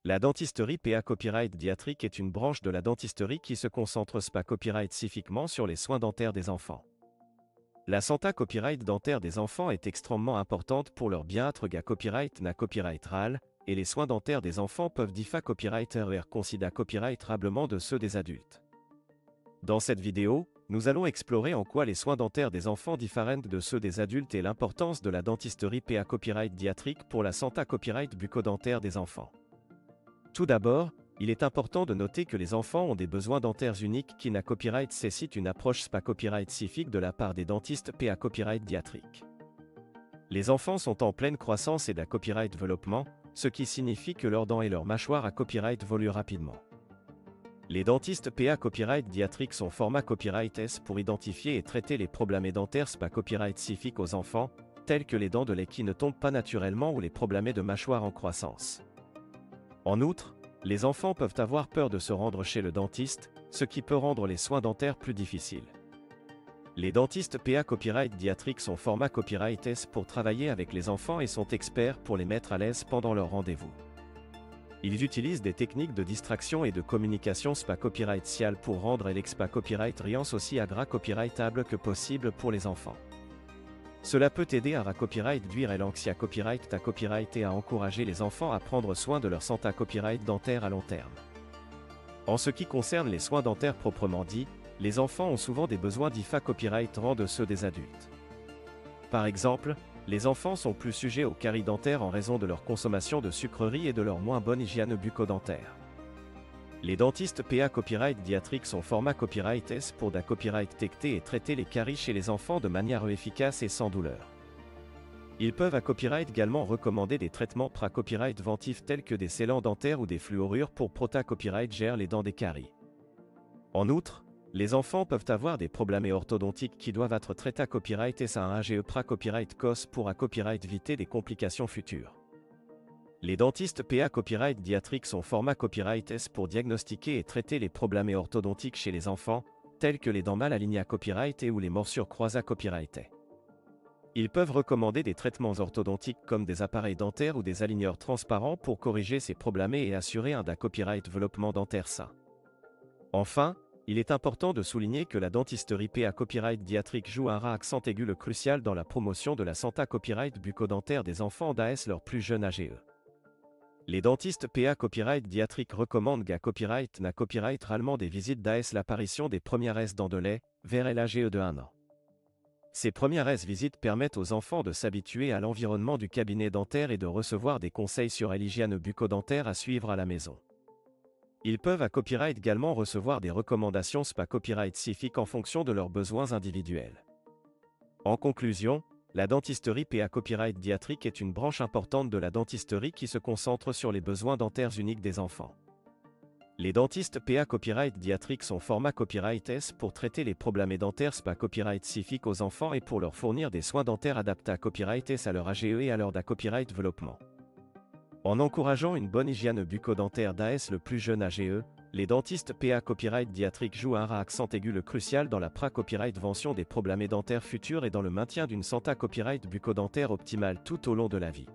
La dentisterie PA Copyright Diatrique est une branche de la dentisterie qui se concentre spécifiquement sur les soins dentaires des enfants. La santé copyright dentaire des enfants est extrêmement importante pour leur bien-être copyright na copyright RAL, et les soins dentaires des enfants peuvent differ copyright considérer copyrightablement de ceux des adultes. Dans cette vidéo, nous allons explorer en quoi les soins dentaires des enfants diffèrent de ceux des adultes et l'importance de la dentisterie PA Copyright Diatrique pour la santé copyright bucco-dentaire des enfants. Tout d'abord, il est important de noter que les enfants ont des besoins dentaires uniques qui na copyright nécessite une approche copyright spécifique de la part des dentistes PA Copyright Diatrique. Les enfants sont en pleine croissance et copyright développement, ce qui signifie que leurs dents et leurs mâchoires à copyright évoluent rapidement. Les dentistes PA Copyright Diatrique sont format Copyright S pour identifier et traiter les problèmes dentaires copyright spécifiques aux enfants, tels que les dents de lait qui ne tombent pas naturellement ou les problèmes de mâchoire en croissance. En outre, les enfants peuvent avoir peur de se rendre chez le dentiste, ce qui peut rendre les soins dentaires plus difficiles. Les dentistes PA Copyright Diatrique sont format Copyright S pour travailler avec les enfants et sont experts pour les mettre à l'aise pendant leur rendez-vous. Ils utilisent des techniques de distraction et de communication copyrighticiale pour rendre l'expa copyright riance aussi copyrightable que possible pour les enfants. Cela peut aider à copyright duire et l'anxia copyright à copyright et à encourager les enfants à prendre soin de leur santé copyright dentaire à long terme. En ce qui concerne les soins dentaires proprement dits, les enfants ont souvent des besoins d'IFA copyright de ceux des adultes. Par exemple, les enfants sont plus sujets aux caries dentaires en raison de leur consommation de sucreries et de leur moins bonne hygiène bucco-dentaire. Les dentistes PA Copyright Diatrique sont format Copyright S pour copyright détecter et traiter les caries chez les enfants de manière efficace et sans douleur. Ils peuvent copyright également recommander des traitements copyright ventifs tels que des scellants dentaires ou des fluorures pour copyright gère les dents des caries. En outre, les enfants peuvent avoir des problèmes orthodontiques qui doivent être traités copyright S à un AGE copyright COS pour copyright éviter des complications futures. Les dentistes PA Copyright Diatrique sont format Copyright S pour diagnostiquer et traiter les problèmes orthodontiques chez les enfants, tels que les dents mal alignées copyright et ou les morsures croisées copyright. Ils peuvent recommander des traitements orthodontiques comme des appareils dentaires ou des aligneurs transparents pour corriger ces problèmes et assurer un copyright développement dentaire sain. Enfin, il est important de souligner que la dentisterie PA Copyright Diatrique joue un accent aigu crucial dans la promotion de la santé copyright bucco-dentaire des enfants d'AS leur plus jeune AGE. Les dentistes PA Copyright Diatrique recommandent copyright na copyright ralement des visites d'AS l'apparition des premières S dents de lait, vers l'AGE de 1 an. Ces premières S visites permettent aux enfants de s'habituer à l'environnement du cabinet dentaire et de recevoir des conseils sur l'hygiène bucco-dentaire à suivre à la maison. Ils peuvent copyright également recevoir des recommandations copyright spécifiques en fonction de leurs besoins individuels. En conclusion, la dentisterie PA Copyright Diatrique est une branche importante de la dentisterie qui se concentre sur les besoins dentaires uniques des enfants. Les dentistes PA Copyright Diatrique sont format Copyright S pour traiter les problèmes dentaires copyright spécifiques aux enfants et pour leur fournir des soins dentaires adaptés à copyright S à leur AGE et à leur copyright développement. En encourageant une bonne hygiène bucco-dentaire d'AS le plus jeune AGE, les dentistes PA Copyright Diatrique jouent un accent aigu crucial dans la copyright vention des problèmes dentaires futurs et dans le maintien d'une santé copyright bucco-dentaire optimale tout au long de la vie.